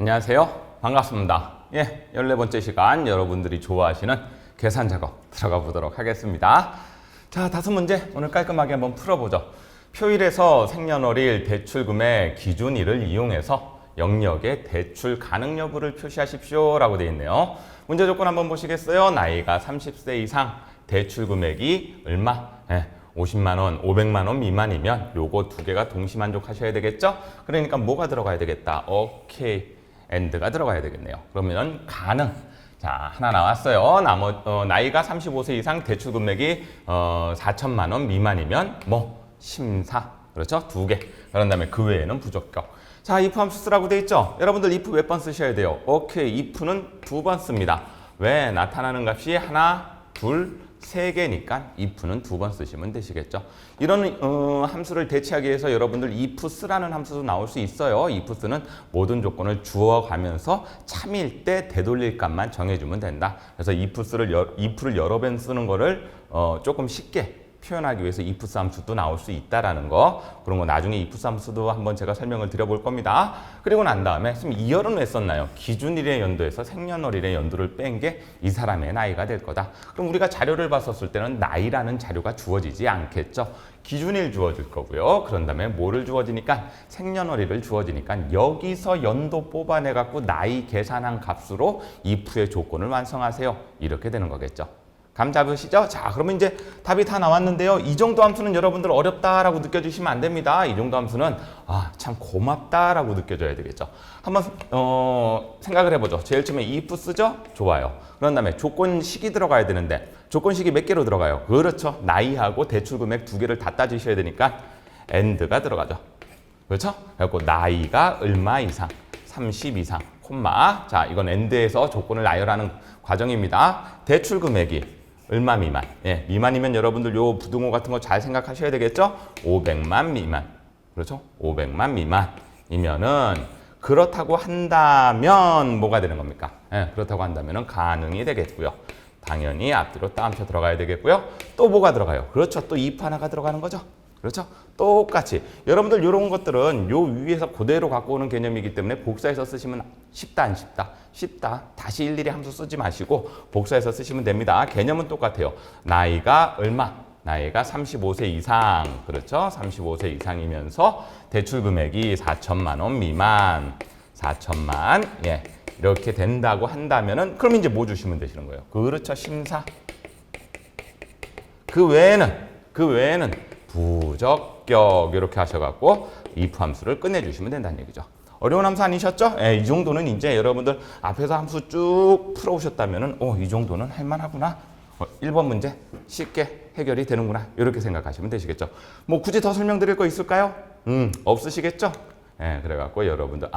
안녕하세요. 반갑습니다. 14번째 시간 여러분들이 좋아하시는 계산 작업 들어가 보도록 하겠습니다. 자, 5문제 오늘 깔끔하게 한번 풀어보죠. 표일에서 생년월일, 대출금액, 기준일을 이용해서 영역의 대출 가능 여부를 표시하십시오 라고 되어 있네요. 문제 조건 한번 보시겠어요? 나이가 30세 이상, 대출 금액이 얼마? 50만 원, 500만 원 미만이면 요거 두 개가 동시 만족하셔야 되겠죠? 그러니까 뭐가 들어가야 되겠다? 오케이, and가 들어가야 되겠네요. 그러면 가능. 자, 하나 나왔어요. 나이가 35세 이상, 대출 금액이 4천만 원 미만이면 심사. 그렇죠? 두 개. 그런 다음에 그 외에는 부적격. 자, if 함수 쓰라고 돼 있죠? 여러분들 if 몇 번 쓰셔야 돼요? 오케이, if는 2번 씁니다. 왜? 나타나는 값이 하나, 둘, 3개니까 if는 2번 쓰시면 되시겠죠. 이런 함수를 대체하기 위해서 여러분들 if 쓰라는 함수도 나올 수 있어요. if 쓰는 모든 조건을 주어가면서 참일 때 되돌릴 값만 정해주면 된다. 그래서 if를 여러 번 쓰는 거를 조금 쉽게 표현하기 위해서 if 함수도 나올 수 있다라는 거, 그런 거 나중에 if 함수도 한번 제가 설명을 드려볼 겁니다. 그리고 난 다음에 지금 2열은 왜 썼나요? 기준일의 연도에서 생년월일의 연도를 뺀 게 이 사람의 나이가 될 거다. 그럼 우리가 자료를 봤었을 때는 나이라는 자료가 주어지지 않겠죠. 기준일 주어질 거고요. 그런 다음에 뭐를 주어지니까 생년월일을 주어지니까 여기서 연도 뽑아내 갖고 나이 계산한 값으로 if의 조건을 완성하세요. 이렇게 되는 거겠죠. 감 잡으시죠? 자, 그러면 이제 답이 다 나왔는데요. 이 정도 함수는 여러분들 어렵다라고 느껴주시면 안 됩니다. 이 정도 함수는 참 고맙다라고 느껴져야 되겠죠. 한번 생각을 해보죠. 제일 처음에 if 쓰죠? 좋아요. 그런 다음에 조건식이 들어가야 되는데 조건식이 몇 개로 들어가요? 그렇죠. 나이하고 대출금액 두 개를 다 따지셔야 되니까 and가 들어가죠. 그렇죠? 그래갖고 나이가 얼마 이상, 30 이상, 콤마. 자, 이건 and에서 조건을 나열하는 과정입니다. 대출금액이 얼마 미만? 미만이면 여러분들 요 부등호 같은 거 잘 생각하셔야 되겠죠? 500만 미만. 그렇죠? 500만 미만이면은 그렇다고 한다면 뭐가 되는 겁니까? 그렇다고 한다면은 가능이 되겠고요. 당연히 앞뒤로 따옴표 들어가야 되겠고요. 또 뭐가 들어가요? 그렇죠. 또 if 하나가 들어가는 거죠. 그렇죠? 똑같이 여러분들 이런 것들은 요 위에서 그대로 갖고 오는 개념이기 때문에 복사해서 쓰시면 쉽다 안 쉽다? 쉽다. 다시 일일이 함수 쓰지 마시고 복사해서 쓰시면 됩니다. 개념은 똑같아요. 나이가 얼마? 나이가 35세 이상. 그렇죠? 35세 이상이면서 대출 금액이 4천만 원 미만. 4천만. 이렇게 된다고 한다면은 그럼 이제 뭐 주시면 되시는 거예요? 그렇죠. 심사. 그 외에는 부적격 이렇게 하셔갖고 if 함수를 끝내주시면 된다는 얘기죠. 어려운 함수 아니셨죠? 이 정도는 이제 여러분들 앞에서 함수 쭉 풀어오셨다면은 이 정도는 할만하구나. 1번 문제 쉽게 해결이 되는구나. 이렇게 생각하시면 되시겠죠. 뭐 굳이 더 설명드릴 거 있을까요? 없으시겠죠? 그래갖고 여러분들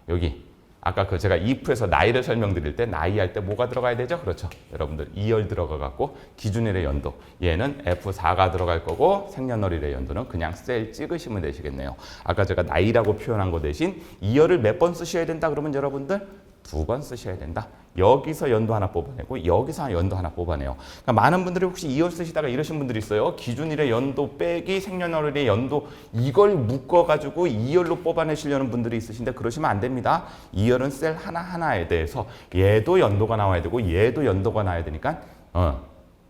여기 아까 제가 if에서 나이를 설명드릴 때 나이 할 때 뭐가 들어가야 되죠? 그렇죠. 여러분들 2열 들어가 갖고 기준일의 연도 얘는 F4가 들어갈 거고 생년월일의 연도는 그냥 셀 찍으시면 되시겠네요. 아까 제가 나이라고 표현한 거 대신 2열을 몇 번 쓰셔야 된다 그러면 여러분들 2번 쓰셔야 된다. 여기서 연도 하나 뽑아내고 여기서 연도 하나 뽑아내요. 그러니까 많은 분들이 혹시 2열 쓰시다가 이러신 분들이 있어요. 기준일의 연도 빼기 생년월일의 연도 이걸 묶어가지고 2열로 뽑아내시려는 분들이 있으신데 그러시면 안 됩니다. 2열은 셀 하나하나에 대해서 얘도 연도가 나와야 되고 얘도 연도가 나와야 되니까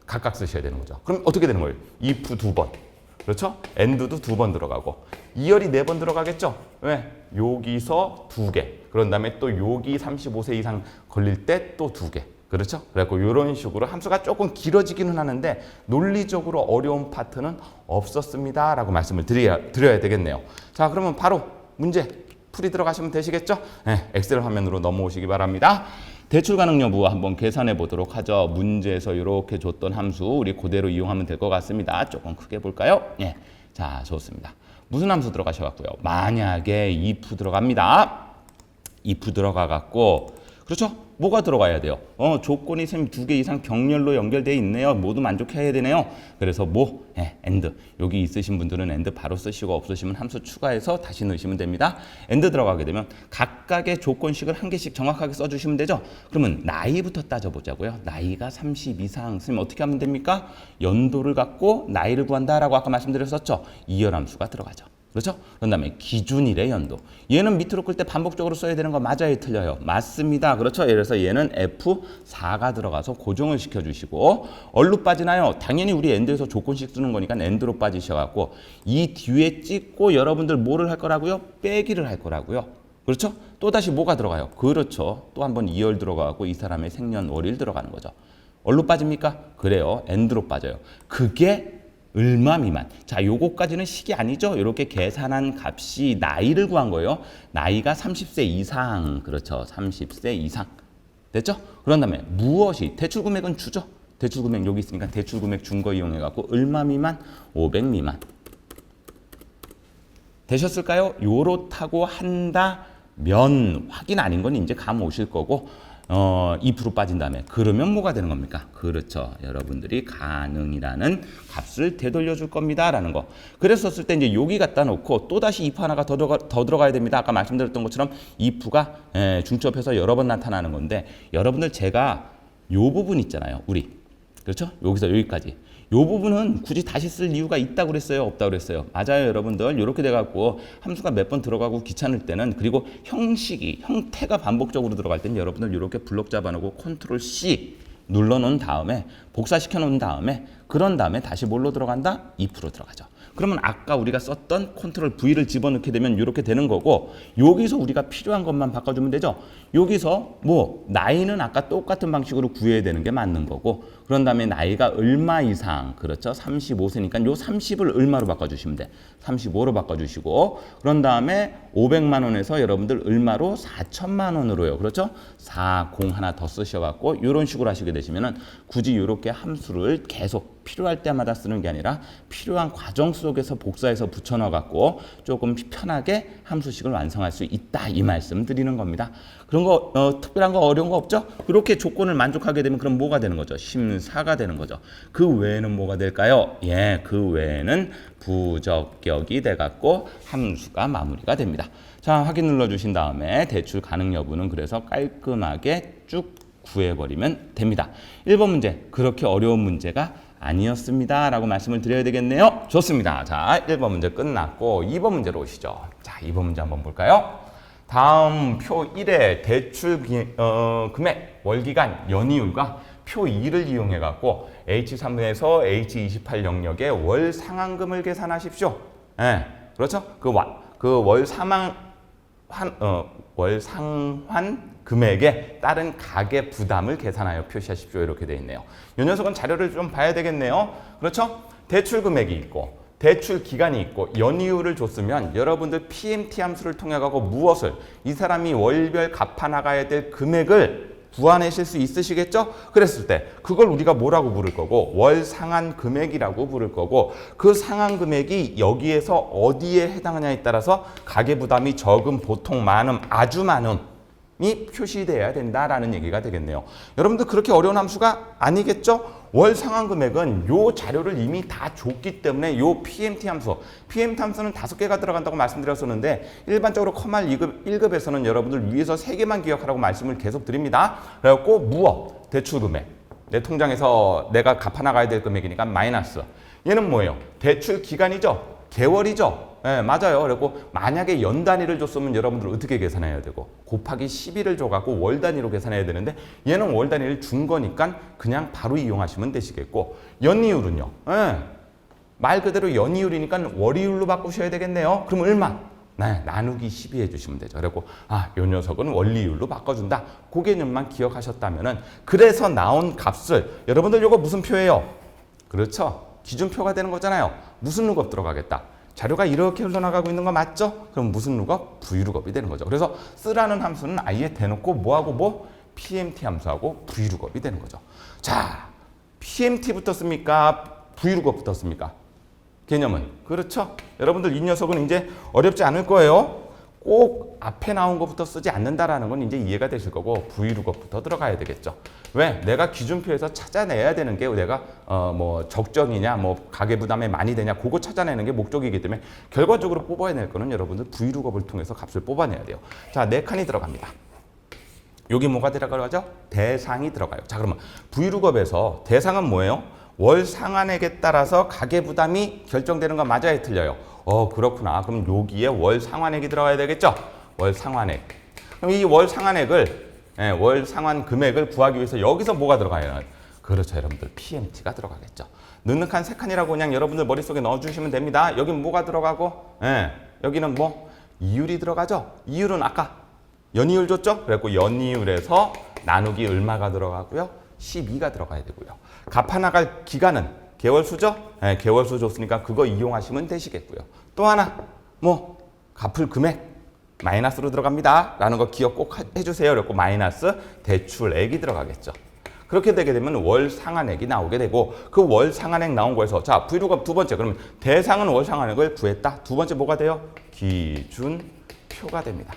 각각 쓰셔야 되는 거죠. 그럼 어떻게 되는 거예요? if 2번. 그렇죠? and도 2번 들어가고 2열이 4번 들어가겠죠? 왜? 여기서 2개. 그런 다음에 또 여기 35세 이상 걸릴 때 또 2개. 그렇죠? 그래갖고 이런 식으로 함수가 조금 길어지기는 하는데 논리적으로 어려운 파트는 없었습니다. 라고 말씀을 드려야 되겠네요. 자, 그러면 바로 문제 풀이 들어가시면 되시겠죠? 엑셀 화면으로 넘어오시기 바랍니다. 대출 가능 여부 한번 계산해 보도록 하죠. 문제에서 이렇게 줬던 함수 우리 그대로 이용하면 될 것 같습니다. 조금 크게 볼까요? 자, 좋습니다. 무슨 함수 들어가셔갖고요. 만약에 if 들어갑니다. if 들어가 갖고 그렇죠? 뭐가 들어가야 돼요? 조건이 선생님 2개 이상 병렬로 연결되어 있네요. 모두 만족해야 되네요. 그래서 and. 여기 있으신 분들은 and 바로 쓰시고 없으시면 함수 추가해서 다시 넣으시면 됩니다. and 들어가게 되면 각각의 조건식을 한 개씩 정확하게 써주시면 되죠. 그러면 나이부터 따져보자고요. 나이가 30 이상. 선생님 어떻게 하면 됩니까? 연도를 갖고 나이를 구한다라고 아까 말씀드렸었죠. 이열 함수가 들어가죠. 그렇죠? 그런 다음에 기준일의 연도. 얘는 밑으로 끌 때 반복적으로 써야 되는 거 맞아요? 틀려요? 맞습니다. 그렇죠? 예를 들어서 얘는 F4가 들어가서 고정을 시켜주시고 얼로 빠지나요? 당연히 우리 엔드에서 조건식 쓰는 거니까 엔드로 빠지셔갖고 이 뒤에 찍고 여러분들 뭐를 할 거라고요? 빼기를 할 거라고요. 그렇죠? 또다시 뭐가 들어가요? 그렇죠. 또 한 번 2열 들어가고 이 사람의 생년월일 들어가는 거죠. 얼로 빠집니까? 그래요. 엔드로 빠져요. 그게 얼마 미만. 자, 요거까지는 식이 아니죠. 이렇게 계산한 값이 나이를 구한 거예요. 나이가 30세 이상. 그렇죠. 30세 이상. 됐죠? 그런 다음에 무엇이 대출 금액은 주죠. 대출 금액 여기 있으니까 대출 금액 준 거 이용해 갖고 얼마 미만? 500 미만. 되셨을까요? 요렇다고 한다면 확인 아닌 건 이제 감 오실 거고 2% 빠진 다음에 그러면 뭐가 되는 겁니까? 그렇죠. 여러분들이 가능이라는 값을 되돌려 줄 겁니다. 라는 거. 그랬었을 때 이제 여기 갖다 놓고 또다시 if 하나가 더 들어가야 됩니다. 아까 말씀드렸던 것처럼 if가 중첩해서 여러 번 나타나는 건데 여러분들 제가 요 부분 있잖아요. 우리. 그렇죠? 여기서 여기까지. 요 부분은 굳이 다시 쓸 이유가 있다고 그랬어요? 없다고 그랬어요? 맞아요, 여러분들. 이렇게 돼갖고 함수가 몇 번 들어가고 귀찮을 때는 그리고 형태가 반복적으로 들어갈 때는 여러분들 이렇게 블록 잡아놓고 컨트롤 C 눌러놓은 다음에 복사시켜 놓은 다음에 그런 다음에 다시 뭘로 들어간다? if로 들어가죠. 그러면 아까 우리가 썼던 컨트롤 V를 집어넣게 되면 이렇게 되는 거고 여기서 우리가 필요한 것만 바꿔주면 되죠. 여기서 뭐 나이는 아까 똑같은 방식으로 구해야 되는 게 맞는 거고 그런 다음에 나이가 얼마 이상 그렇죠. 35세니까 요 30을 얼마로 바꿔주시면 돼. 35로 바꿔주시고 그런 다음에 500만 원에서 여러분들 얼마로 4천만 원으로요. 그렇죠. 40 하나 더 쓰셔갖고 이런 식으로 하시게 되시면은 굳이 이렇게 함수를 계속 필요할 때마다 쓰는 게 아니라 필요한 과정 속에서 복사해서 붙여넣어 갖고 조금 편하게 함수식을 완성할 수 있다 이 말씀 드리는 겁니다. 그런 거 특별한 거 어려운 거 없죠? 그렇게 조건을 만족하게 되면 그럼 뭐가 되는 거죠? 심사가 되는 거죠. 그 외에는 뭐가 될까요? 예, 그 외에는 부적격이 돼 갖고 함수가 마무리가 됩니다. 자, 확인 눌러 주신 다음에 대출 가능 여부는 그래서 깔끔하게 쭉 구해버리면 됩니다. 1번 문제 그렇게 어려운 문제가 아니었습니다 라고 말씀을 드려야 되겠네요. 좋습니다. 자, 1번 문제 끝났고 2번 문제로 오시죠. 자, 2번 문제 한번 볼까요? 다음 표 1의 대출 금액, 월기간, 연이율과 표 2를 이용해 갖고 H3에서 H28 영역의 월 상환금을 계산하십시오. 예, 그렇죠? 월 상환 금액에 따른 가계 부담을 계산하여 표시하십시오. 이렇게 되어 있네요. 이 녀석은 자료를 좀 봐야 되겠네요. 그렇죠? 대출 금액이 있고 대출 기간이 있고 연이율을 줬으면 여러분들 PMT 함수를 통해 가고 무엇을 이 사람이 월별 갚아 나가야 될 금액을 구해내실 수 있으시겠죠? 그랬을 때 그걸 우리가 뭐라고 부를 거고 월 상환 금액이라고 부를 거고 그 상환 금액이 여기에서 어디에 해당하냐에 따라서 가계 부담이 적음, 보통, 많음, 아주 많음 이 표시돼야 된다라는 얘기가 되겠네요. 여러분들 그렇게 어려운 함수가 아니겠죠? 월 상환 금액은 요 자료를 이미 다 줬기 때문에 요 PMT 함수는 5개가 들어간다고 말씀드렸었는데 일반적으로 커말 1급에서는 여러분들 위에서 3개만 기억하라고 말씀을 계속 드립니다. 그래갖고 무엇? 대출 금액. 내 통장에서 내가 갚아 나가야 될 금액이니까 마이너스. 얘는 뭐예요? 대출 기간이죠? 개월이죠? 네, 맞아요. 그리고 만약에 연 단위를 줬으면 여러분들 어떻게 계산해야 되고 곱하기 12를 줘갖고 월 단위로 계산해야 되는데 얘는 월 단위를 준 거니까 그냥 바로 이용하시면 되시겠고 연이율은요. 네, 말 그대로 연이율이니까 월이율로 바꾸셔야 되겠네요. 그럼 얼마? 네, 나누기 12 해주시면 되죠. 그리고 요 녀석은 원리율로 바꿔준다. 그 개념만 기억하셨다면은 그래서 나온 값을 여러분들 요거 무슨 표예요? 그렇죠. 기준표가 되는 거잖아요. 무슨 룩업 들어가겠다. 자료가 이렇게 흘러나가고 있는 거 맞죠? 그럼 무슨 룩업? V룩업이 되는 거죠. 그래서 쓰라는 함수는 아예 대놓고 뭐하고 뭐? PMT 함수하고 V룩업이 되는 거죠. 자, PMT 붙었습니까? V룩업 붙었습니까? 개념은. 그렇죠? 여러분들 이 녀석은 이제 어렵지 않을 거예요. 꼭 앞에 나온 것부터 쓰지 않는다라는 건 이제 이해가 되실 거고 V룩업부터 들어가야 되겠죠. 왜? 내가 기준표에서 찾아내야 되는 게 내가 뭐 적정이냐 뭐 가계부담에 많이 되냐 그거 찾아내는 게 목적이기 때문에 결과적으로 뽑아야 될 거는 여러분들 V룩업을 통해서 값을 뽑아내야 돼요. 자, 4칸이 들어갑니다. 여기 뭐가 들어가죠? 대상이 들어가요. 자, 그러면 V룩업에서 대상은 뭐예요? 월 상환액에 따라서 가계부담이 결정되는 거 맞아요? 틀려요? 그렇구나. 그럼 여기에 월 상환액이 들어가야 되겠죠? 월 상환액. 그럼 이 월 상환액을, 월 상환 금액을 구하기 위해서 여기서 뭐가 들어가요? 그렇죠, 여러분들. PMT가 들어가겠죠. 늑늑한 세 칸이라고 그냥 여러분들 머릿속에 넣어주시면 됩니다. 여긴 뭐가 들어가고, 여기는 뭐? 이율이 들어가죠? 이율은 아까 연이율 줬죠? 그래갖고 연이율에서 나누기 얼마가 들어가고요? 12가 들어가야 되고요. 갚아나갈 기간은 개월수죠? 개월수 줬으니까 그거 이용하시면 되시겠고요. 또 하나, 뭐 갚을 금액 마이너스로 들어갑니다. 라는 거 기억 꼭 해주세요. 그래갖고 마이너스 대출액이 들어가겠죠. 그렇게 되게 되면 월 상환액이 나오게 되고 그 월 상환액 나온 거에서 자 V루가 두 번째 그러면 대상은 월 상환액을 구했다. 두 번째 뭐가 돼요? 기준표가 됩니다.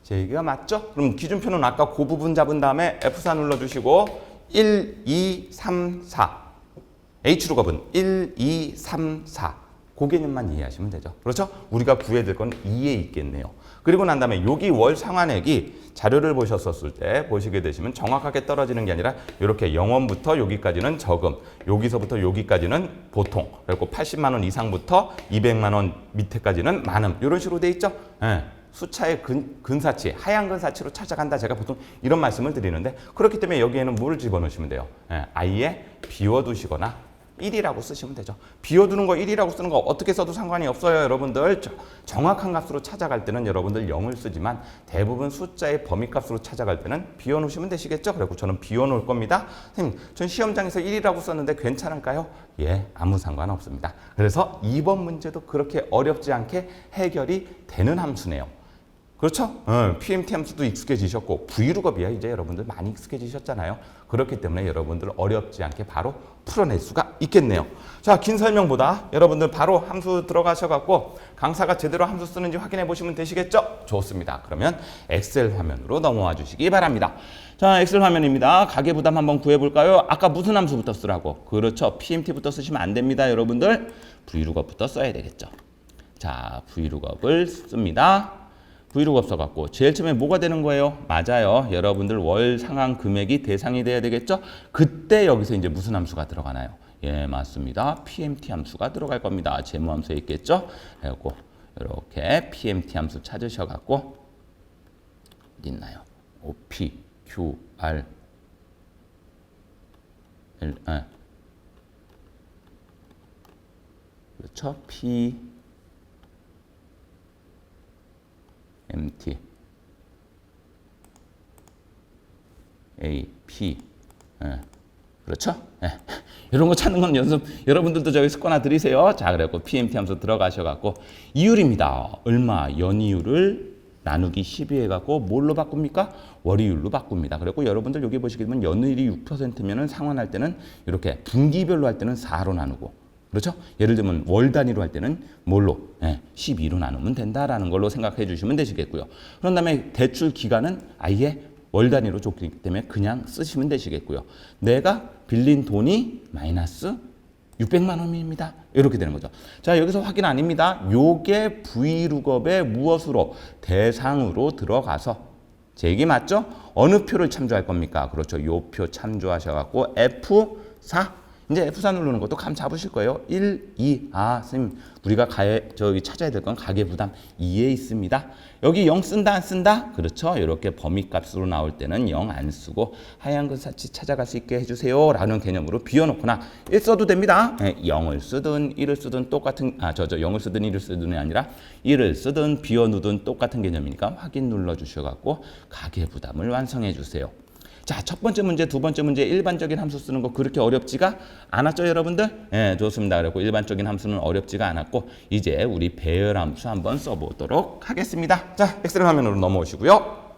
제 얘기가 맞죠? 그럼 기준표는 아까 그 부분 잡은 다음에 F4 눌러주시고 1, 2, 3, 4 H루갑은 1, 2, 3, 4 그 개념만 이해하시면 되죠. 그렇죠? 우리가 구해야 될 건 2에 있겠네요. 그리고 난 다음에 여기 월 상환액이 자료를 보셨었을 때 보시게 되시면 정확하게 떨어지는 게 아니라 이렇게 0원부터 여기까지는 저금, 여기서부터 여기까지는 보통, 그리고 80만 원 이상부터 200만 원 밑에까지는 많음 이런 식으로 돼 있죠. 숫자의 근사치, 하얀 근사치로 찾아간다. 제가 보통 이런 말씀을 드리는데 그렇기 때문에 여기에는 뭐를 집어넣으시면 돼요? 아예 비워두시거나 1이라고 쓰시면 되죠. 비워두는 거 1이라고 쓰는 거 어떻게 써도 상관이 없어요. 여러분들 정확한 값으로 찾아갈 때는 여러분들 0을 쓰지만 대부분 숫자의 범위값으로 찾아갈 때는 비워놓으시면 되시겠죠. 그리고 저는 비워놓을 겁니다. 선생님, 전 시험장에서 1이라고 썼는데 괜찮을까요? 예, 아무 상관없습니다. 그래서 2번 문제도 그렇게 어렵지 않게 해결이 되는 함수네요. 그렇죠? PMT 함수도 익숙해지셨고 V루겁이야 이제 여러분들 많이 익숙해지셨잖아요. 그렇기 때문에 여러분들 어렵지 않게 바로 풀어낼 수가 있겠네요. 자, 긴 설명보다 여러분들 바로 함수 들어가셔갖고 강사가 제대로 함수 쓰는지 확인해 보시면 되시겠죠? 좋습니다. 그러면 엑셀 화면으로 넘어와 주시기 바랍니다. 자, 엑셀 화면입니다. 가계부담 한번 구해볼까요? 아까 무슨 함수부터 쓰라고? 그렇죠. PMT부터 쓰시면 안 됩니다. 여러분들 V루겁부터 써야 되겠죠. 자, V루겁을 씁니다. V루겁 써갖고 제일 처음에 뭐가 되는 거예요? 맞아요. 여러분들 월 상환 금액이 대상이 돼야 되겠죠? 그때 여기서 이제 무슨 함수가 들어가나요? 예, 맞습니다. PMT 함수가 들어갈 겁니다. 재무 함수에 있겠죠? 그래갖고 이렇게 PMT 함수 찾으셔갖고 어디 있나요? OP, Q, R, L, 그렇죠? P MT A P 그렇죠? 이런 거 찾는 건 연습 여러분들도 저기 습관 하나 들이세요. 자, 그래갖고 PMT 함수 들어가셔갖고 이율입니다. 얼마 연이율을 나누기 12 해갖고 뭘로 바꿉니까? 월이율로 바꿉니다. 그리고 여러분들 여기 보시게 되면 연이율이 6%면은 상환할 때는 이렇게 분기별로 할 때는 4로 나누고 그렇죠? 예를 들면 월 단위로 할 때는 뭘로? 12로 나누면 된다라는 걸로 생각해 주시면 되시겠고요. 그런 다음에 대출 기간은 아예 월 단위로 줬기 때문에 그냥 쓰시면 되시겠고요. 내가 빌린 돈이 마이너스 600만 원입니다. 이렇게 되는 거죠. 자, 여기서 확인 아닙니다. 요게 V루겁의 무엇으로? 대상으로 들어가서 제 얘기 맞죠? 어느 표를 참조할 겁니까? 그렇죠. 요 표 참조하셔갖고 F4 이제 F4 누르는 것도 감 잡으실 거예요. 1, 2. 아, 선생님, 우리가 저기 찾아야 될 건 가계부담 2에 있습니다. 여기 0 쓴다, 안 쓴다? 그렇죠. 이렇게 범위값으로 나올 때는 0 안 쓰고 하얀 글자치 찾아갈 수 있게 해주세요. 라는 개념으로 비워놓거나 1 써도 됩니다. 0을 쓰든 1을 쓰든 똑같은, 0을 쓰든 1을 쓰든이 아니라 1을 쓰든 비워놓든 똑같은 개념이니까 확인 눌러주셔갖고 가계부담을 완성해 주세요. 자, 첫 번째 문제, 두 번째 문제 일반적인 함수 쓰는 거 그렇게 어렵지가 않았죠, 여러분들? 예, 좋습니다. 그리고 일반적인 함수는 어렵지가 않았고 이제 우리 배열 함수 한번 써보도록 하겠습니다. 자, 엑셀 화면으로 넘어오시고요.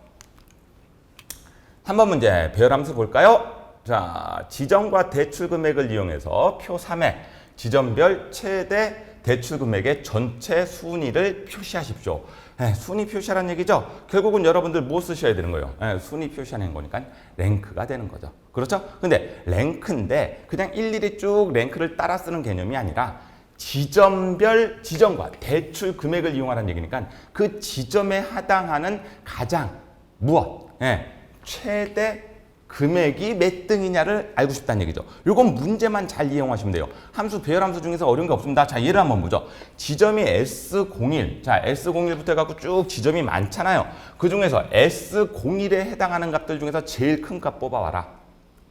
3번 문제 배열 함수 볼까요? 자, 지점과 대출 금액을 이용해서 표 3에 지점별 최대 대출 금액의 전체 순위를 표시하십시오. 순위 표시하라는 얘기죠. 결국은 여러분들 뭐 쓰셔야 되는 거예요? 순위 표시하는 거니까 랭크가 되는 거죠. 그렇죠? 근데 랭크인데 그냥 일일이 쭉 랭크를 따라 쓰는 개념이 아니라 지점별 지점과 대출 금액을 이용하라는 얘기니까 그 지점에 해당하는 가장 무엇? 최대 금액이 몇 등이냐를 알고 싶다는 얘기죠. 요건 문제만 잘 이용하시면 돼요. 함수, 배열함수 중에서 어려운 게 없습니다. 자, 예를 한번 보죠. 지점이 S01. 자, S01부터 해갖고 쭉 지점이 많잖아요. 그 중에서 S01에 해당하는 값들 중에서 제일 큰 값 뽑아와라.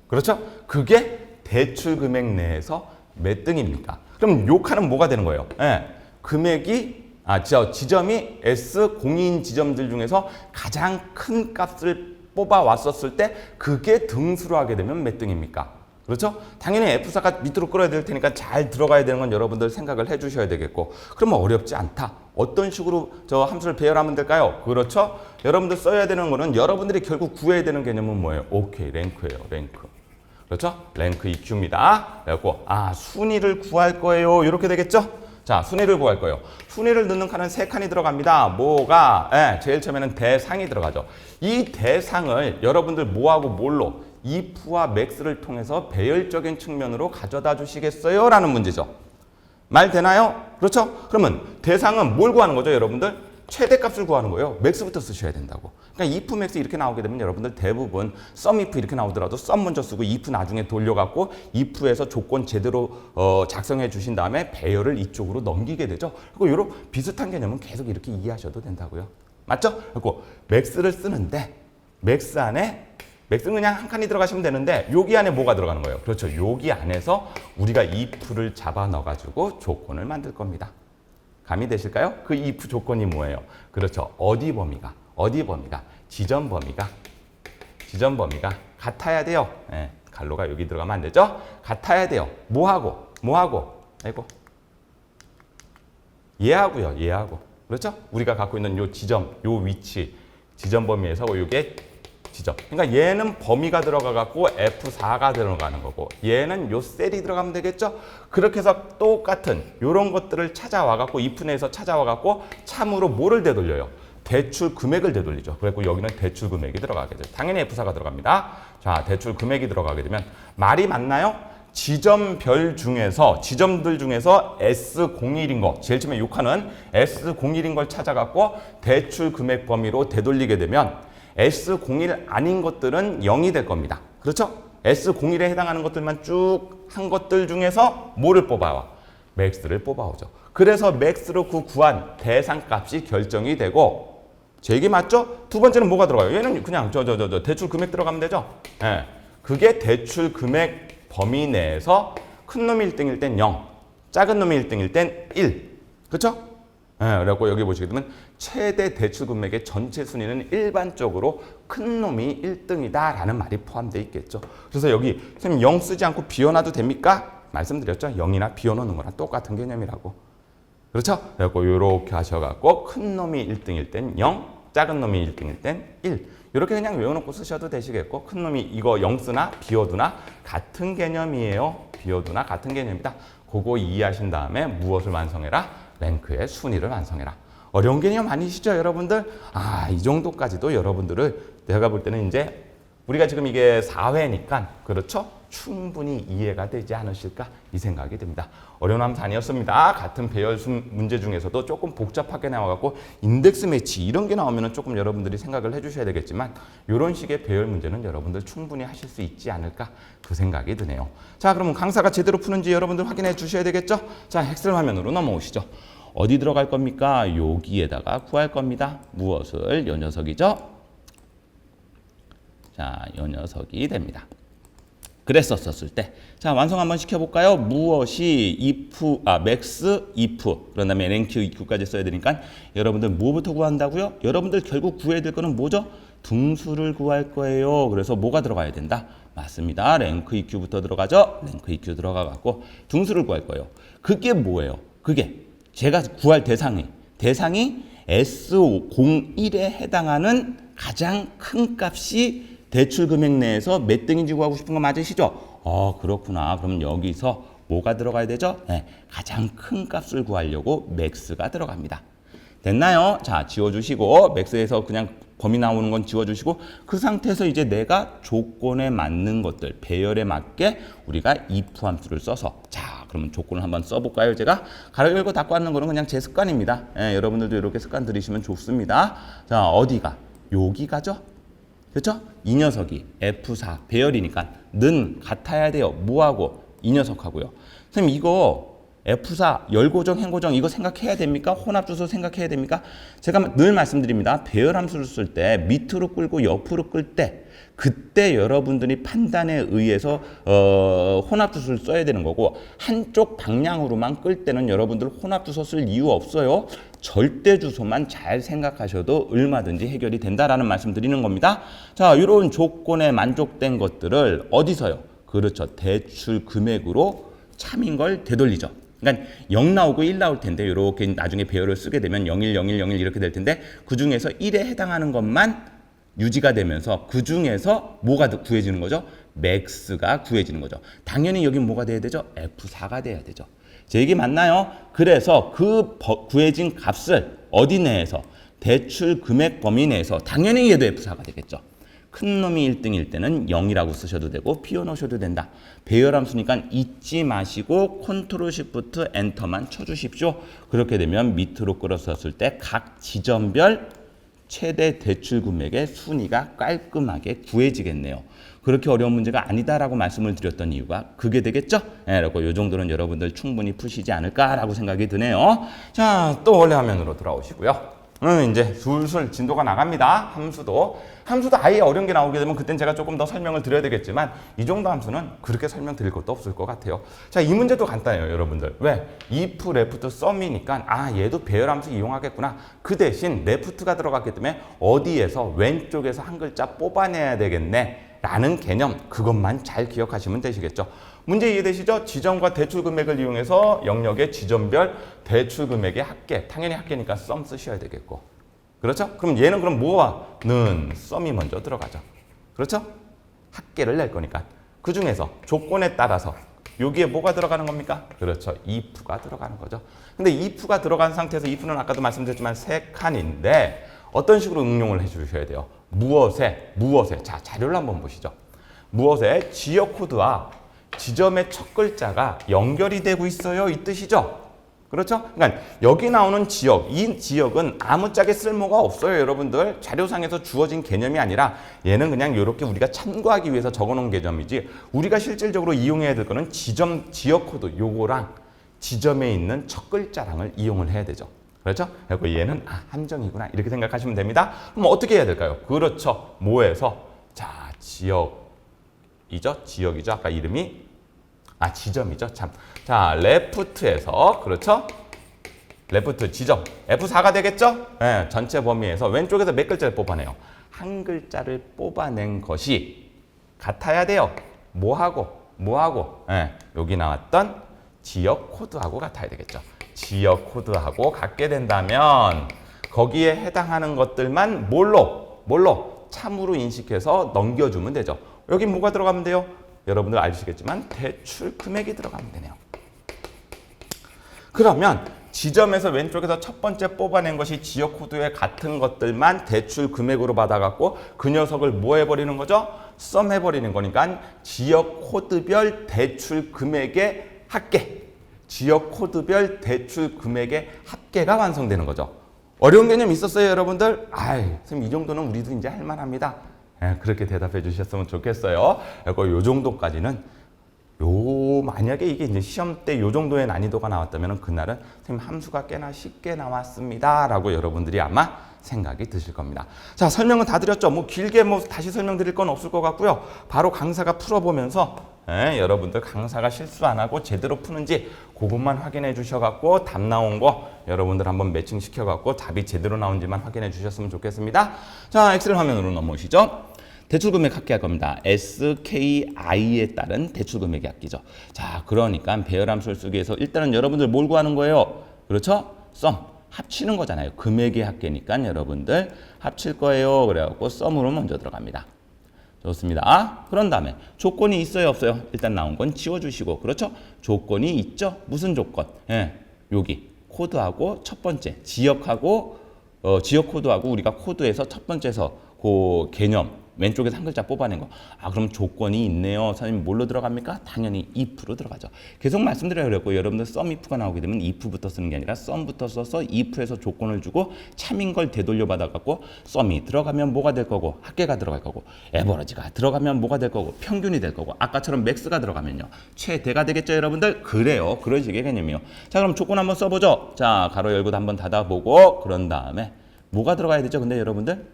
그렇죠? 그게 대출 금액 내에서 몇 등입니까? 그럼 요 칸은 뭐가 되는 거예요? 예, 금액이 지점이 S02인 지점들 중에서 가장 큰 값을 뽑아왔었을 때 그게 등수로 하게 되면 몇 등입니까? 그렇죠? 당연히 F4가 밑으로 끌어야 될 테니까 잘 들어가야 되는 건 여러분들 생각을 해 주셔야 되겠고, 그러면 어렵지 않다. 어떤 식으로 저 함수를 배열하면 될까요? 그렇죠? 여러분들 써야 되는 거는 여러분들이 결국 구해야 되는 개념은 뭐예요? 오케이, 랭크예요. 랭크. 그렇죠? 랭크 EQ입니다. 그래갖고 순위를 구할 거예요. 이렇게 되겠죠? 자, 순위를 구할 거예요. 순위를 넣는 칸은 3칸이 들어갑니다. 뭐가? 제일 처음에는 대상이 들어가죠. 이 대상을 여러분들 뭐하고 뭘로? if와 max를 통해서 배열적인 측면으로 가져다 주시겠어요? 라는 문제죠. 말 되나요? 그렇죠? 그러면 대상은 뭘 구하는 거죠, 여러분들? 최대값을 구하는 거예요. max부터 쓰셔야 된다고. 그러니까 if max 이렇게 나오게 되면 여러분들 대부분 sum if 이렇게 나오더라도 sum 먼저 쓰고 if 나중에 돌려갖고 if에서 조건 제대로 작성해 주신 다음에 배열을 이쪽으로 넘기게 되죠. 그리고 이런 비슷한 개념은 계속 이렇게 이해하셔도 된다고요. 맞죠? 그리고 max를 쓰는데 max 안에 max는 그냥 한 칸이 들어가시면 되는데 여기 안에 뭐가 들어가는 거예요? 그렇죠. 여기 안에서 우리가 if를 잡아 넣어가지고 조건을 만들 겁니다. 감이 되실까요? 그 if 조건이 뭐예요? 그렇죠. 어디 범위가 지점 범위가 같아야 돼요. 네, 갈로가 여기 들어가면 안 되죠? 같아야 돼요. 뭐하고 아이고 얘하고 그렇죠? 우리가 갖고 있는 요 지점, 요 위치 지점 범위에서 요게 지점. 그러니까 얘는 범위가 들어가 갖고 F4가 들어가는 거고 얘는 요 셀이 들어가면 되겠죠? 그렇게 해서 똑같은 요런 것들을 찾아와 갖고 if 내에서 찾아와 갖고 참으로 뭐를 되돌려요? 대출 금액을 되돌리죠. 그래서 여기는 대출 금액이 들어가게 돼요. 당연히 F4가 들어갑니다. 자, 대출 금액이 들어가게 되면 말이 맞나요? 지점별 중에서 지점들 중에서 S01인 거 제일 처음에 요 칸은 S01인 걸 찾아 갖고 대출 금액 범위로 되돌리게 되면 S01 아닌 것들은 0이 될 겁니다. 그렇죠? S01에 해당하는 것들만 쭉 한 것들 중에서 뭐를 뽑아와? max를 뽑아오죠. 그래서 max로 구한 대상값이 결정이 되고 제 얘기 맞죠? 두 번째는 뭐가 들어가요? 얘는 그냥 대출 금액 들어가면 되죠? 예. 그게 대출 금액 범위 내에서 큰 놈이 1등일 땐 0, 작은 놈이 1등일 땐 1. 그렇죠? 그래갖고 여기 보시게 되면 최대 대출 금액의 전체 순위는 일반적으로 큰 놈이 1등이다라는 말이 포함되어 있겠죠. 그래서 여기 선생님 0 쓰지 않고 비워놔도 됩니까? 말씀드렸죠. 0이나 비워놓는 거랑 똑같은 개념이라고. 그렇죠? 그래갖고 이렇게 하셔갖고 큰 놈이 1등일 땐 0, 작은 놈이 1등일 땐 1. 이렇게 그냥 외워놓고 쓰셔도 되시겠고 큰 놈이 이거 0 쓰나 비워두나 같은 개념이에요. 비워두나 같은 개념이다. 그거 이해하신 다음에 무엇을 완성해라? 랭크의 순위를 완성해라. 어려운 개념 아니시죠, 여러분들? 이 정도까지도 여러분들을 내가 볼 때는 이제 우리가 지금 이게 4회니까 그렇죠? 충분히 이해가 되지 않으실까 이 생각이 듭니다. 어려운 함수 아니었습니다. 같은 배열 문제 중에서도 조금 복잡하게 나와갖고 인덱스 매치 이런 게 나오면 조금 여러분들이 생각을 해주셔야 되겠지만 이런 식의 배열 문제는 여러분들 충분히 하실 수 있지 않을까 그 생각이 드네요. 자, 그러면 강사가 제대로 푸는지 여러분들 확인해 주셔야 되겠죠? 자, 엑셀 화면으로 넘어오시죠. 어디 들어갈 겁니까? 여기에다가 구할 겁니다. 무엇을? 요 녀석이죠? 자, 요 녀석이 됩니다. 그랬었을 때. 자, 완성 한번 시켜볼까요? 무엇이 if, max, if. 그런 다음에 rank, eq까지 써야 되니까 여러분들 뭐부터 구한다고요? 여러분들 결국 구해야 될 거는 뭐죠? 등수를 구할 거예요. 그래서 뭐가 들어가야 된다? 맞습니다. rank, eq부터 들어가죠? rank, eq 들어가갖고 등수를 구할 거예요. 그게 뭐예요? 그게 제가 구할 대상이 S01에 해당하는 가장 큰 값이 대출 금액 내에서 몇 등인지 구하고 싶은 거 맞으시죠? 그렇구나. 그럼 여기서 뭐가 들어가야 되죠? 네, 가장 큰 값을 구하려고 max가 들어갑니다. 됐나요? 자, 지워주시고 max에서 그냥 범위 나오는 건 지워주시고 그 상태에서 이제 내가 조건에 맞는 것들, 배열에 맞게 우리가 if 함수를 써서 자, 그러면 조건을 한번 써볼까요? 제가 가르고 닫고 하는 거는 그냥 제 습관입니다. 여러분들도 이렇게 습관 들이시면 좋습니다. 자, 어디가? 여기 가죠? 그렇죠? 이 녀석이 F4 배열이니까 는 같아야 돼요. 뭐하고? 이 녀석하고요. 선생님 이거 F4 열고정, 행고정 이거 생각해야 됩니까? 혼합주소 생각해야 됩니까? 제가 늘 말씀드립니다. 배열함수를 쓸 때 밑으로 끌고 옆으로 끌 때 그때 여러분들이 판단에 의해서 혼합주소를 써야 되는 거고 한쪽 방향으로만 끌 때는 여러분들 혼합주소 쓸 이유 없어요. 절대주소만 잘 생각하셔도 얼마든지 해결이 된다라는 말씀 드리는 겁니다. 자, 이런 조건에 만족된 것들을 어디서요? 그렇죠. 대출 금액으로 참인 걸 되돌리죠. 그러니까 0 나오고 1 나올 텐데 이렇게 나중에 배열을 쓰게 되면 01, 01, 01 이렇게 될 텐데 그 중에서 1에 해당하는 것만 유지가 되면서 그 중에서 뭐가 구해지는 거죠? 맥스가 구해지는 거죠. 당연히 여긴 뭐가 돼야 되죠? F4가 돼야 되죠. 제 얘기 맞나요? 그래서 그 구해진 값을 어디 내에서? 대출 금액 범위 내에서 당연히 얘도 F4가 되겠죠. 큰 놈이 1등일 때는 0이라고 쓰셔도 되고 비워놓으셔도 된다. 배열함수니까 잊지 마시고 컨트롤 시프트 엔터만 쳐주십시오. 그렇게 되면 밑으로 끌어섰을 때 각 지점별 최대 대출 금액의 순위가 깔끔하게 구해지겠네요. 그렇게 어려운 문제가 아니다라고 말씀을 드렸던 이유가 그게 되겠죠? 그리고 이 정도는 여러분들 충분히 푸시지 않을까라고 생각이 드네요. 자, 또 원래 화면으로 돌아오시고요. 이제 술술 진도가 나갑니다. 함수도 아예 어려운 게 나오게 되면 그땐 제가 조금 더 설명을 드려야 되겠지만 이 정도 함수는 그렇게 설명드릴 것도 없을 것 같아요. 자, 이 문제도 간단해요, 여러분들. 왜? if left sum이니까 얘도 배열함수 이용하겠구나. 그 대신 left가 들어갔기 때문에 어디에서 왼쪽에서 한 글자 뽑아내야 되겠네 라는 개념, 그것만 잘 기억하시면 되시겠죠. 문제 이해되시죠? 지점과 대출 금액을 이용해서 영역의 지점별 대출 금액의 합계, 당연히 합계니까 sum 쓰셔야 되겠고, 그렇죠? 그럼 얘는 그럼 뭐와는 sum이 먼저 들어가죠. 그렇죠? 합계를 낼 거니까. 그 중에서 조건에 따라서 여기에 뭐가 들어가는 겁니까? 그렇죠. if가 들어가는 거죠. 근데 if가 들어간 상태에서 if는 아까도 말씀드렸지만 세 칸인데 어떤 식으로 응용을 해 주셔야 돼요? 무엇에. 자, 자료를 한번 보시죠. 무엇에 지역 코드와 지점의 첫 글자가 연결이 되고 있어요. 이 뜻이죠. 그렇죠? 그러니까 여기 나오는 지역, 이 지역은 아무짝에 쓸모가 없어요, 여러분들. 자료상에서 주어진 개념이 아니라 얘는 그냥 이렇게 우리가 참고하기 위해서 적어놓은 개념이지 우리가 실질적으로 이용해야 될 거는 지역 코드 요거랑 지점에 있는 첫 글자랑을 이용을 해야 되죠. 그렇죠? 그리고 얘는 함정이구나 이렇게 생각하시면 됩니다. 그럼 어떻게 해야 될까요? 그렇죠. 뭐에서? 자, 지역이죠. 지역이죠. 아까 이름이 지점이죠. 참. 자, 레프트에서 그렇죠? 레프트 지점 F4가 되겠죠? 네, 전체 범위에서 왼쪽에서 몇 글자를 뽑아내요? 한 글자를 뽑아낸 것이 같아야 돼요. 뭐하고? 네, 여기 나왔던 지역 코드하고 같아야 되겠죠. 지역 코드하고 같게 된다면 거기에 해당하는 것들만 뭘로? 참으로 인식해서 넘겨주면 되죠. 여기 뭐가 들어가면 돼요? 여러분들 아시겠지만 대출 금액이 들어가면 되네요. 그러면 지점에서 왼쪽에서 첫 번째 뽑아낸 것이 지역 코드에 같은 것들만 대출 금액으로 받아갖고 그 녀석을 뭐 해버리는 거죠? 썸 해버리는 거니까 지역 코드별 대출 금액의 합계. 지역 코드별 대출 금액의 합계가 완성되는 거죠. 어려운 개념 있었어요, 여러분들? 선생님 이 정도는 우리도 이제 할만합니다. 그렇게 대답해 주셨으면 좋겠어요. 그리고 요 정도까지는 만약에 이게 이제 시험 때 요 정도의 난이도가 나왔다면 그날은 선생님 함수가 꽤나 쉽게 나왔습니다 라고 여러분들이 아마 생각이 드실 겁니다. 자, 설명은 다 드렸죠. 길게 다시 설명드릴 건 없을 것 같고요. 바로 강사가 풀어보면서 여러분들 강사가 실수 안 하고 제대로 푸는지 그것만 확인해 주셔갖고 답 나온 거 여러분들 한번 매칭 시켜갖고 답이 제대로 나온지만 확인해 주셨으면 좋겠습니다. 자, 엑셀 화면으로 넘어오시죠. 대출금액 합계할 겁니다. SKI에 따른 대출금액이 합계죠. 자, 그러니까 배열함수를 쓰기 위해서 일단은 여러분들 뭘 구하는 거예요? 그렇죠? 썸. 합치는 거잖아요. 금액의 합계니까 여러분들 합칠 거예요. 그래갖고 썸으로 먼저 들어갑니다. 좋습니다. 그런 다음에 조건이 있어요, 없어요? 일단 나온 건 지워주시고, 그렇죠? 조건이 있죠? 무슨 조건? 여기 코드하고 첫 번째 지역하고 지역 코드하고 우리가 코드에서 첫 번째에서 그 개념 왼쪽에서 한 글자 뽑아낸 거. 아, 그럼 조건이 있네요. 선생님 뭘로 들어갑니까? 당연히 if로 들어가죠. 계속 말씀드려요. 그랬고 여러분들 sum if가 나오게 되면 if부터 쓰는 게 아니라 sum부터 써서 if에서 조건을 주고 참인 걸 되돌려 받아갖고 sum이 들어가면 뭐가 될 거고 합계가 들어갈 거고 average가 들어가면 뭐가 될 거고 평균이 될 거고 아까처럼 max가 들어가면요 최대가 되겠죠 여러분들. 그래요. 그런 식의 개념이요. 자, 그럼 조건 한번 써보죠. 자, 가로 열고 한번 닫아보고 그런 다음에 뭐가 들어가야 되죠? 근데 여러분들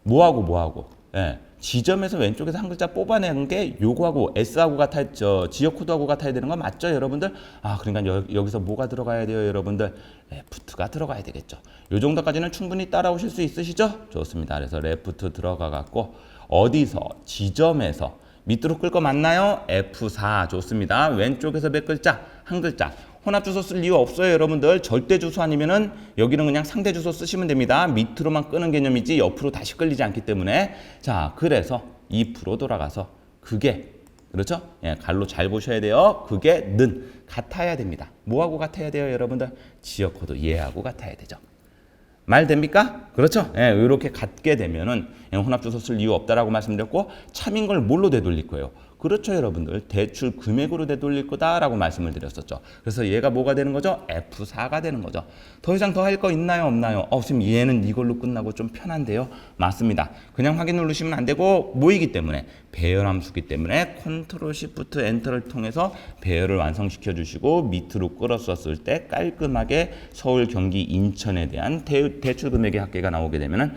뭐하고 예. 지점에서 왼쪽에서 한 글자 뽑아내는 게 요거하고 S하고 같아, 지역 코드하고 같아야 되는 거 맞죠, 여러분들? 아, 그러니까 여기서 뭐가 들어가야 돼요, 여러분들? 레프트가 들어가야 되겠죠. 요 정도까지는 충분히 따라오실 수 있으시죠? 좋습니다. 그래서 레프트 들어가 갖고 어디서 지점에서 밑으로 끌 거 맞나요? F4 좋습니다. 왼쪽에서 몇 글자? 한 글자. 혼합 주소 쓸 이유 없어요, 여러분들. 절대 주소 아니면은 여기는 그냥 상대 주소 쓰시면 됩니다. 밑으로만 끄는 개념이지 옆으로 다시 끌리지 않기 때문에. 자, 그래서 2% 돌아가서 그게 그렇죠? 예, 갈로 잘 보셔야 돼요. 그게 는 같아야 됩니다. 뭐하고 같아야 돼요, 여러분들? 지역 코드 얘하고 같아야 되죠. 말 됩니까? 그렇죠? 예, 이렇게 같게 되면은 혼합 주소 쓸 이유 없다라고 말씀드렸고 참인 걸 뭘로 되돌릴 거예요? 그렇죠, 여러분들. 대출 금액으로 되돌릴 거다라고 말씀을 드렸었죠. 그래서 얘가 뭐가 되는 거죠? F4가 되는 거죠. 더 이상 더 할 거 있나요? 없나요? 선생님 얘는 이걸로 끝나고 좀 편한데요? 맞습니다. 그냥 확인 누르시면 안 되고 뭐이기 때문에 배열함수기 때문에 컨트롤 시프트 엔터를 통해서 배열을 완성시켜 주시고 밑으로 끌었었을 때 깔끔하게 서울, 경기, 인천에 대한 대출 금액의 합계가 나오게 되면은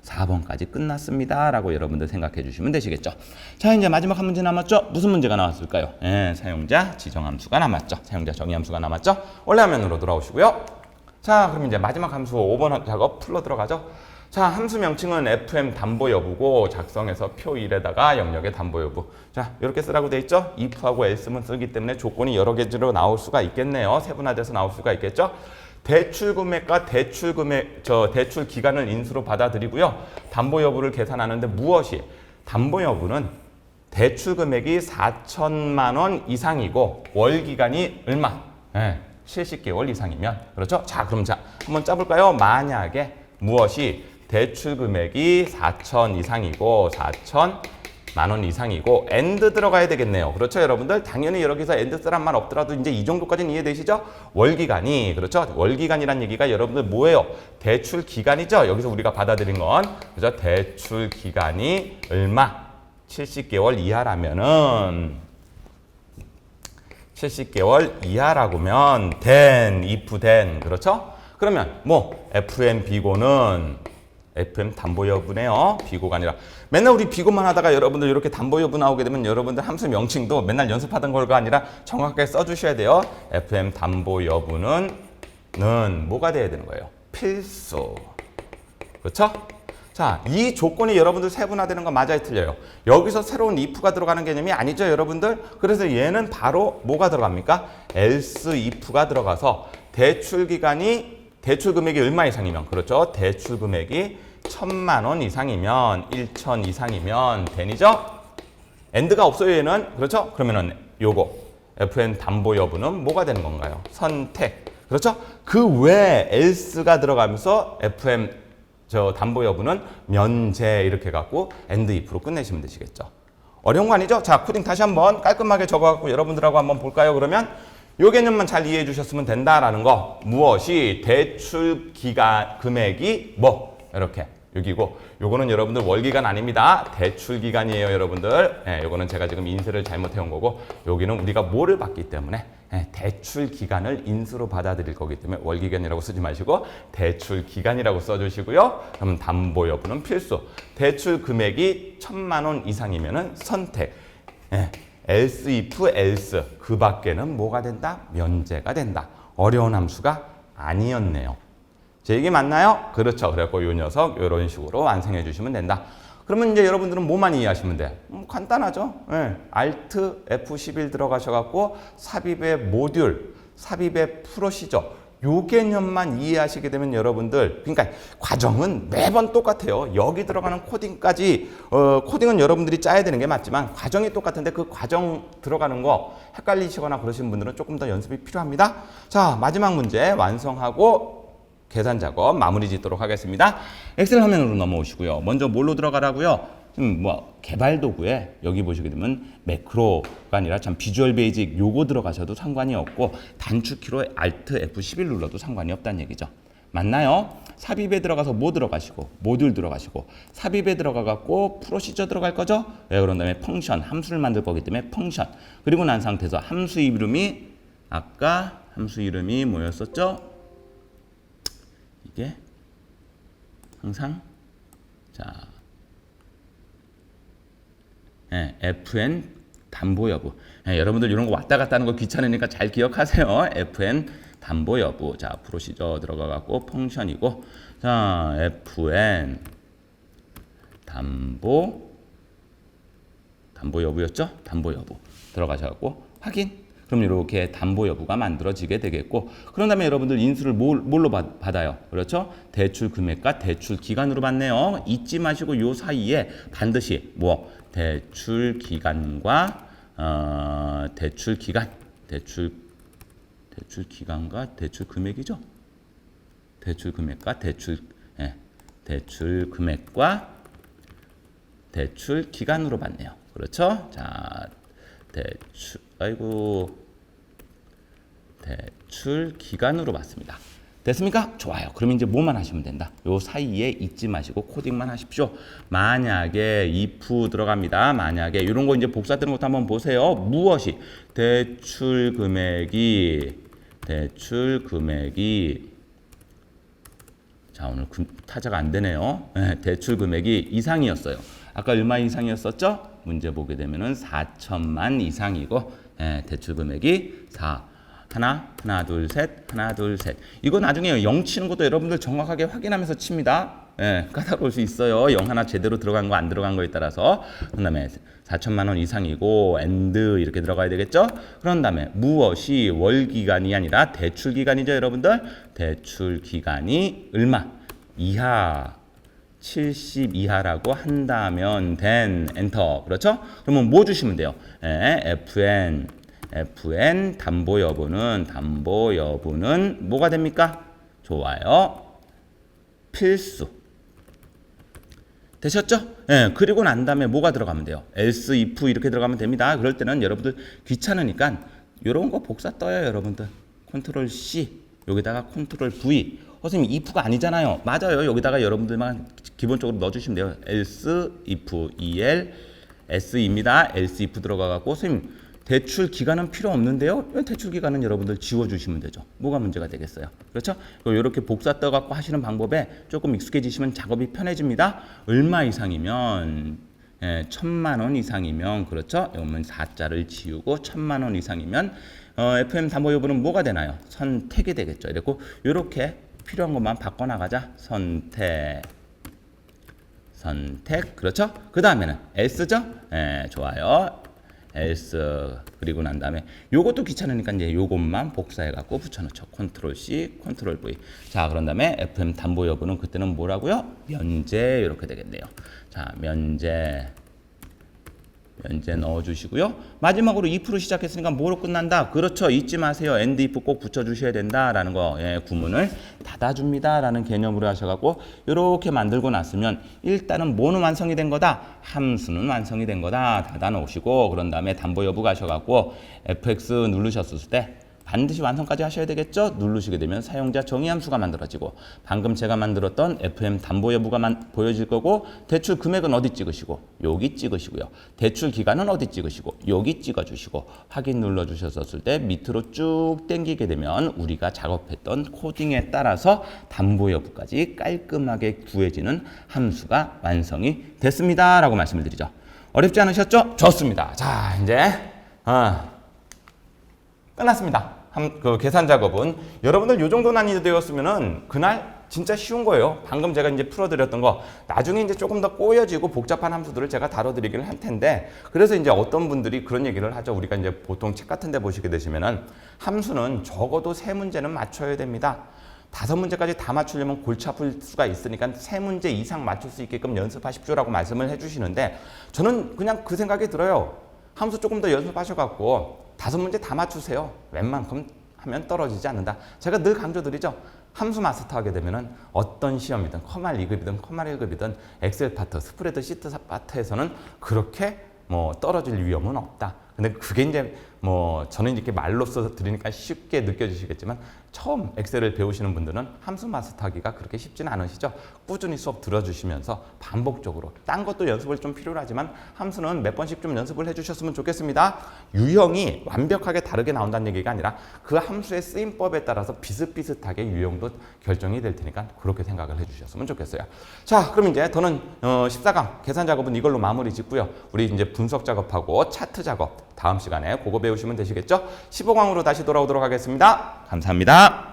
4번까지 끝났습니다 라고 여러분들 생각해 주시면 되시겠죠. 자, 이제 마지막 한 문제 남았죠. 무슨 문제가 나왔을까요? 사용자 지정함수가 남았죠. 사용자 정의함수가 남았죠. 원래 화면으로 돌아오시고요. 자, 그럼 이제 마지막 함수 5번 작업 풀러 들어가죠. 자, 함수 명칭은 FM 담보 여부고 작성해서 표 1에다가 영역의 담보 여부. 자, 이렇게 쓰라고 돼 있죠. if하고 else만 쓰기 때문에 조건이 여러 개로 나올 수가 있겠네요. 세분화돼서 나올 수가 있겠죠. 대출 금액과 대출 기간을 인수로 받아들이고요. 담보 여부를 계산하는데 무엇이? 담보 여부는 대출 금액이 4천만 원 이상이고 월 기간이 얼마? 70개월 이상이면 그렇죠? 자, 그럼 한번 짜볼까요? 만약에 무엇이 대출 금액이 4천 이상이고 4천만 원 이상이고 and 들어가야 되겠네요. 그렇죠, 여러분들? 당연히 여기서 and 쓰란 말 없더라도 이제 이 정도까지는 이해되시죠? 월기간이 그렇죠? 월기간이란 얘기가 여러분들 뭐예요? 대출 기간이죠. 여기서 우리가 받아들인 건 그죠? 대출 기간이 얼마? 70개월 이하라면은 70개월 이하라고면 then, if then 그렇죠? 그러면 뭐 FM 비고는 FM 담보 여부네요. 비고가 아니라 맨날 우리 비고만 하다가 여러분들 이렇게 담보 여부 나오게 되면 여러분들 함수 명칭도 맨날 연습하던 걸가 아니라 정확하게 써주셔야 돼요. FM 담보 여부는 뭐가 돼야 되는 거예요? 필수. 그렇죠? 자, 이 조건이 여러분들 세분화되는 건 맞아요, 틀려요? 여기서 새로운 if가 들어가는 개념이 아니죠, 여러분들? 그래서 얘는 바로 뭐가 들어갑니까? else if가 들어가서 대출 금액이 얼마 이상이면 그렇죠? 대출 금액이 1,000만 원 이상이면 1천 이상이면 then이죠? and가 없어요, 얘는. 그렇죠? 그러면은 요거 FN 담보 여부는 뭐가 되는 건가요? 선택. 그렇죠? 그 외에 else가 들어가면서 FM 담보 여부는 면제 이렇게 갖고 and if로 끝내시면 되시겠죠. 어려운 거 아니죠? 자, 코딩 다시 한번 깔끔하게 적어갖고 여러분들하고 한번 볼까요? 그러면 요 개념만 잘 이해해 주셨으면 된다라는 거. 무엇이 대출 기간 금액이 뭐 이렇게 여기고 요거는 여러분들 월기간 아닙니다. 대출 기간이에요, 여러분들. 요거는 제가 지금 인쇄를 잘못해 온 거고 여기는 우리가 뭐를 받기 때문에 대출 기간을 인수로 받아들일 거기 때문에 월기간이라고 쓰지 마시고 대출 기간이라고 써주시고요. 그럼 담보 여부는 필수. 대출 금액이 1,000만 원 이상이면은 선택. else if else 그 밖에는 뭐가 된다? 면제가 된다. 어려운 함수가 아니었네요. 제 얘기 맞나요? 그렇죠. 그래갖고 요 녀석 이런 식으로 완성해 주시면 된다. 그러면 이제 여러분들은 뭐만 이해하시면 돼? 간단하죠. Alt F11 들어가셔갖고 삽입의 모듈, 삽입의 프로시저 요 개념만 이해하시게 되면 여러분들 그러니까 과정은 매번 똑같아요. 여기 들어가는 코딩까지 코딩은 여러분들이 짜야 되는 게 맞지만 과정이 똑같은데 그 과정 들어가는 거 헷갈리시거나 그러신 분들은 조금 더 연습이 필요합니다. 자, 마지막 문제 완성하고 계산 작업 마무리 짓도록 하겠습니다. 엑셀 화면으로 넘어오시고요. 먼저 뭘로 들어가라고요? 뭐 개발 도구에 여기 보시게 되면 매크로가 아니라 참 비주얼 베이직 요거 들어가셔도 상관이 없고 단축키로 Alt F11 눌러도 상관이 없다는 얘기죠. 맞나요? 삽입에 들어가서 뭐 들어가시고 모듈 들어가시고 삽입에 들어가 갖고 프로시저 들어갈 거죠? 네, 그런 다음에 펑션 함수를 만들 거기 때문에 펑션 그리고 난 상태에서 함수 이름이 아까 함수 이름이 뭐였었죠? 이게 항상 자 fn 담보 여부. 여러분들 이런 거 왔다 갔다 하는 거 귀찮으니까 잘 기억하세요. fn 담보 여부. 자, 프로시저 들어가 갖고 펑션이고 자, fn 담보 여부였죠? 담보 여부. 들어가셔 갖고 확인. 그럼 이렇게 담보 여부가 만들어지게 되겠고 그런 다음에 여러분들 인수를 뭘로 받아요? 그렇죠? 대출 금액과 대출 기간으로 받네요. 잊지 마시고 요 사이에 반드시 뭐 대출 기간과 대출 기간과 대출 금액이죠. 대출 금액과 대출 금액과 대출 기간으로 받네요. 그렇죠? 자, 대출 기간으로 받습니다. 됐습니까? 좋아요. 그럼 이제 뭐만 하시면 된다. 요 사이에 잊지 마시고 코딩만 하십시오. 만약에 if 들어갑니다. 만약에 이런 거 이제 복사 뜨는 것도 한번 보세요. 무엇이 대출 금액이 자, 오늘 타자가 안 되네요. 대출 금액이 이상이었어요. 아까 얼마 이상이었었죠? 문제 보게 되면은 4천만 이상이고 대출 금액이 4 하나 둘 셋 이거 나중에 0 치는 것도 여러분들 정확하게 확인하면서 칩니다. 까다로울 수 있어요. 0 하나 제대로 들어간 거 안 들어간 거에 따라서. 그 다음에 4천만 원 이상이고 and 이렇게 들어가야 되겠죠. 그런 다음에 무엇이 월기간이 아니라 대출기간이죠. 여러분들 대출기간이 얼마 이하 70 이하라고 한다면 then 엔터. 그렇죠? 그러면 뭐 주시면 돼요? fn 담보 여부는 뭐가 됩니까? 좋아요. 필수. 되셨죠? 그리고 난 다음에 뭐가 들어가면 돼요? else, if 이렇게 들어가면 됩니다. 그럴 때는 여러분들 귀찮으니까 이런 거 복사 떠요, 여러분들. 컨트롤 C 여기다가 컨트롤 V. 선생님 if가 아니잖아요. 맞아요. 여기다가 여러분들만 기본적으로 넣어주시면 돼요. else, if, el, s입니다. else, if 들어가 갖고 선생님 대출 기간은 필요 없는데요. 대출 기간은 여러분들 지워주시면 되죠. 뭐가 문제가 되겠어요. 그렇죠? 이렇게 복사 떠갖고 하시는 방법에 조금 익숙해지시면 작업이 편해집니다. 얼마 이상이면 1,000만 원 이상이면 그렇죠? 그러면 4자를 지우고 1,000만 원 이상이면 FM 담보 여부는 뭐가 되나요? 선택이 되겠죠. 이렇게 이렇게 필요한 것만 바꿔나가자. 선택 그렇죠? 그 다음에는 S죠? 좋아요. else 그리고 난 다음에 요것도 귀찮으니까 이제 요것만 복사해 갖고 붙여놓죠. 컨트롤 C, 컨트롤 V. 자, 그런 다음에 FM 담보 여부는 그때는 뭐라고요? 면제 이렇게 되겠네요. 자, 면제 넣어주시고요. 마지막으로 if로 시작했으니까 뭐로 끝난다? 그렇죠. 잊지 마세요. and if 꼭 붙여주셔야 된다라는 거. 구문을 닫아줍니다라는 개념으로 하셔갖고 이렇게 만들고 났으면 일단은 뭐는 완성이 된 거다? 함수는 완성이 된 거다. 닫아놓으시고 그런 다음에 담보 여부 가셔갖고 fx 누르셨을 때 반드시 완성까지 하셔야 되겠죠? 누르시게 되면 사용자 정의 함수가 만들어지고 방금 제가 만들었던 FM 담보 여부가 보여질 거고 대출 금액은 어디 찍으시고 여기 찍으시고요. 대출 기간은 어디 찍으시고 여기 찍어주시고 확인 눌러주셨을 때 밑으로 쭉 당기게 되면 우리가 작업했던 코딩에 따라서 담보 여부까지 깔끔하게 구해지는 함수가 완성이 됐습니다. 라고 말씀을 드리죠. 어렵지 않으셨죠? 좋습니다. 자, 이제 끝났습니다. 그 계산 작업은 여러분들 요 정도 난이도 되었으면은 그날 진짜 쉬운 거예요. 방금 제가 이제 풀어드렸던 거 나중에 이제 조금 더 꼬여지고 복잡한 함수들을 제가 다뤄드리기를 할 텐데 그래서 이제 어떤 분들이 그런 얘기를 하죠. 우리가 이제 보통 책 같은 데 보시게 되시면은 함수는 적어도 3문제는 맞춰야 됩니다. 5문제까지 다 맞추려면 골치 아플 수가 있으니까 3문제 이상 맞출 수 있게끔 연습하십시오라고 말씀을 해주시는데 저는 그냥 그 생각이 들어요. 함수 조금 더 연습하셔갖고 5문제 다 맞추세요. 웬만큼 하면 떨어지지 않는다. 제가 늘 강조드리죠. 함수 마스터하게 되면은 어떤 시험이든 컴활 2급이든 컴활 1급이든 엑셀 파트, 스프레드 시트 파트에서는 그렇게 뭐 떨어질 위험은 없다. 근데 그게 이제 뭐 저는 이렇게 말로 써서 드리니까 쉽게 느껴지시겠지만 처음 엑셀을 배우시는 분들은 함수 마스터하기가 그렇게 쉽지는 않으시죠. 꾸준히 수업 들어주시면서 반복적으로 딴 것도 연습을 좀 필요로 하지만 함수는 몇 번씩 좀 연습을 해주셨으면 좋겠습니다. 유형이 완벽하게 다르게 나온다는 얘기가 아니라 그 함수의 쓰임법에 따라서 비슷비슷하게 유형도 결정이 될 테니까 그렇게 생각을 해주셨으면 좋겠어요. 자, 그럼 이제 저는 14강 계산 작업은 이걸로 마무리 짓고요. 우리 이제 분석 작업하고 차트 작업 다음 시간에 그거 배우시면 되시겠죠? 15강으로 다시 돌아오도록 하겠습니다. 감사합니다.